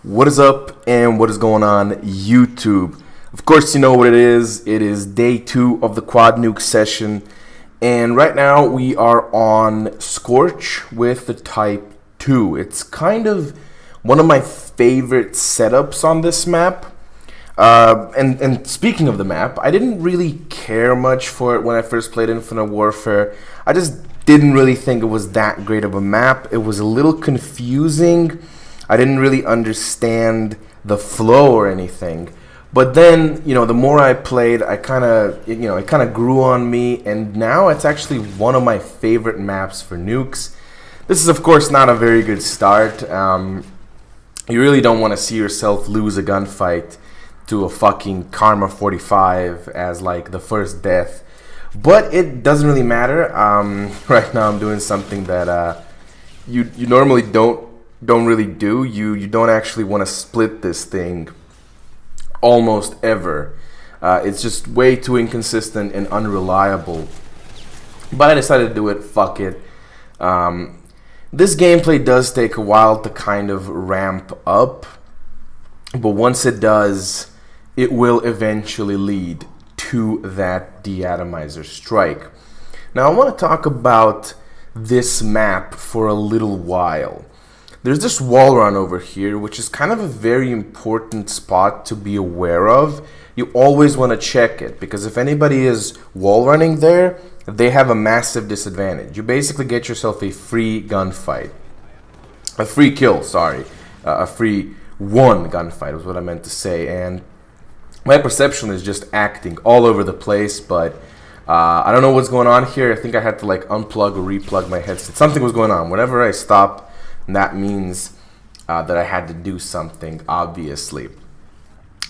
What is up and what is going on YouTube? Of course you know what it is. It is day 2 of the Quad Nuke session, and right now we are on Scorch with the Type 2. It's kind of one of my favorite setups on this map. And speaking of the map, I didn't really care much for it when I first played Infinite Warfare. I just didn't really think it was that great of a map. It was a little confusing. I didn't really understand the flow or anything. But then, the more I played, it kind of grew on me, and now it's actually one of my favorite maps for nukes. This is, of course, not a very good start. You really don't want to see yourself lose a gunfight to a fucking Karma 45 as like the first death. But it doesn't really matter. Right now I'm doing something that you normally don't really do. You don't actually want to split this thing almost ever. It's just way too inconsistent and unreliable. But I decided to do it. Fuck it. This gameplay does take a while to kind of ramp up, but once it does, it will eventually lead to that DE-Atomizer strike. Now I want to talk about this map for a little while. There's this wall run over here, which is kind of a very important spot to be aware of. You always want to check it, because if anybody is wall running there, they have a massive disadvantage. You basically get yourself a free gunfight. A free kill, sorry. A free one gunfight was what I meant to say. And my perception is just acting all over the place, but I don't know what's going on here. I think I had to like unplug or replug my headset. Something was going on. Whenever I stop, that means that I had to do something, obviously.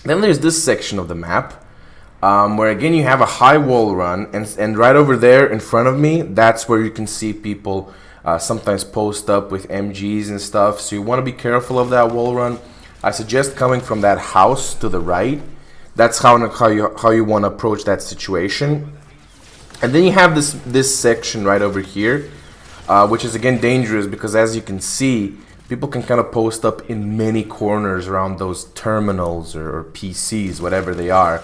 Then there's this section of the map where again you have a high wall run, and right over there in front of me, that's where you can see people sometimes post up with MGs and stuff. So you want to be careful of that wall run. I suggest coming from that house to the right. That's how you want to approach that situation. And then you have this section right over here, which is again dangerous because, as you can see, people can kind of post up in many corners around those terminals or PCs, whatever they are.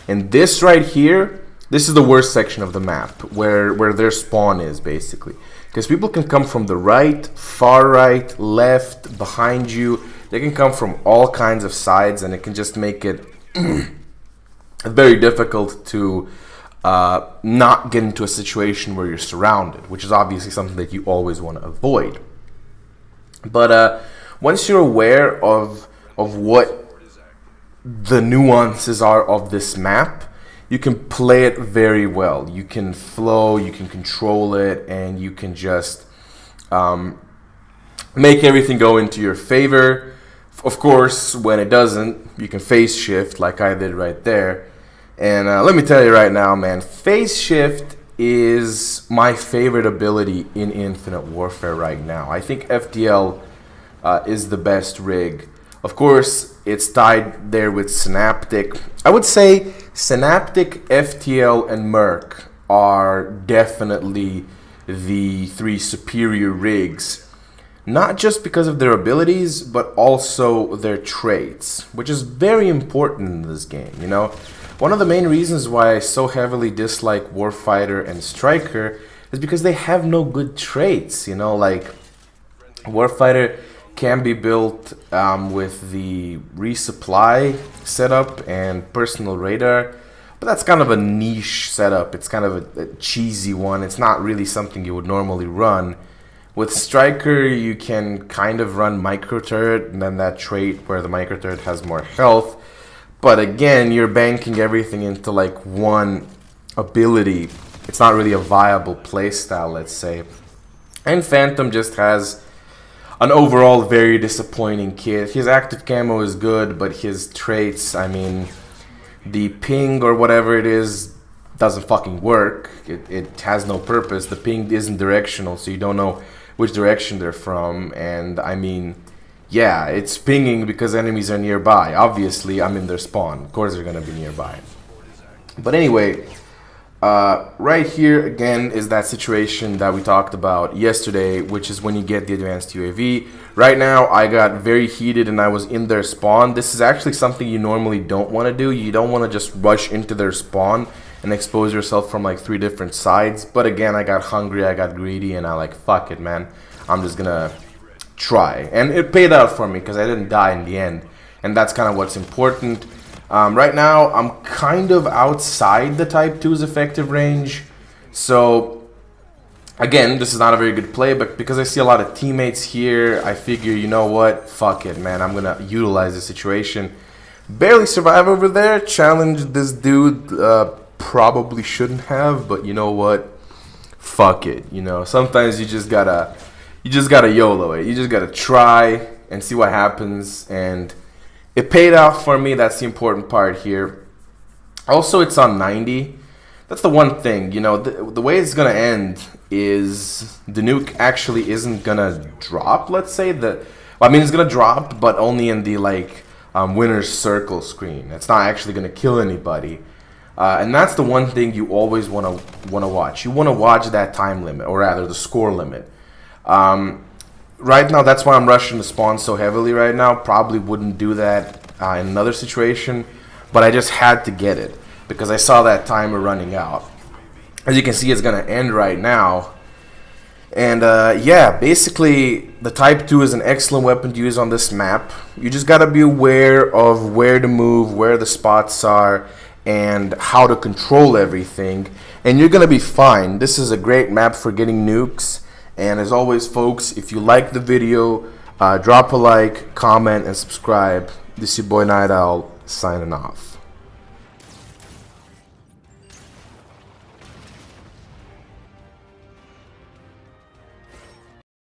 And this right here, this is the worst section of the map, where their spawn is, basically. Because people can come from the right, far right, left, behind you. They can come from all kinds of sides, and it can just make it very difficult to not get into a situation where you're surrounded, which is obviously something that you always want to avoid. But once you're aware of what the nuances are of this map, you can play it very well. You can flow, you can control it, and you can just make everything go into your favor. Of course, when it doesn't, you can phase shift like I did right there. And let me tell you right now, man, phase shift is my favorite ability in Infinite Warfare right now. I think FTL is the best rig. Of course, it's tied there with Synaptic. I would say Synaptic, FTL, and Merc are definitely the 3 superior rigs. Not just because of their abilities, but also their traits, which is very important in this game, One of the main reasons why I so heavily dislike Warfighter and Striker is because they have no good traits, like Warfighter can be built with the resupply setup and personal radar, but that's kind of a niche setup. It's kind of a cheesy one. It's not really something you would normally run. With Striker, you can kind of run micro turret, and then that trait where the micro turret has more health. But again, you're banking everything into like one ability. It's not really a viable playstyle, let's say. And Phantom just has an overall very disappointing kit. His active camo is good, but his traits, the ping or whatever it is doesn't fucking work. It has no purpose. The ping isn't directional, so you don't know which direction they're from. And yeah, it's pinging because enemies are nearby. Obviously, I'm in their spawn. Of course they're going to be nearby. But anyway, Right here again is that situation that we talked about yesterday, which is when you get the advanced UAV. Right now I got very heated and I was in their spawn. This is actually something you normally don't want to do. You don't want to just rush into their spawn and expose yourself from like 3 different sides. But again, I got hungry, I got greedy, and I like, fuck it, man, I'm just gonna try. And it paid out for me because I didn't die in the end, and that's kind of what's important. Right now I'm kind of outside the Type 2's effective range, so again, this is not a very good play, but because I see a lot of teammates here, I figure, you know what, fuck it, man, I'm gonna utilize the situation. Barely survive over there, challenge this dude, probably shouldn't have, but you know what, fuck it. You know, sometimes you just gotta YOLO it. You just gotta try and see what happens, and it paid out for me. That's the important part here. Also, it's on 90. That's the one thing, you know, the way it's gonna end is the nuke actually isn't gonna drop, let's say. Well, I mean, it's gonna drop, but only in the like winner's circle screen. It's not actually gonna kill anybody. And that's the one thing you always want to watch. You want to watch that time limit, or rather the score limit. Right now, that's why I'm rushing the spawn so heavily right now. Probably wouldn't do that in another situation, but I just had to get it because I saw that timer running out. As you can see, it's going to end right now. And yeah, basically, the Type 2 is an excellent weapon to use on this map. You just got to be aware of where to move, where the spots are, and how to control everything, and you're gonna be fine. This is a great map for getting nukes. And as always, folks, if you like the video, drop a like, comment, and subscribe. This is your boy Night Owl signing off.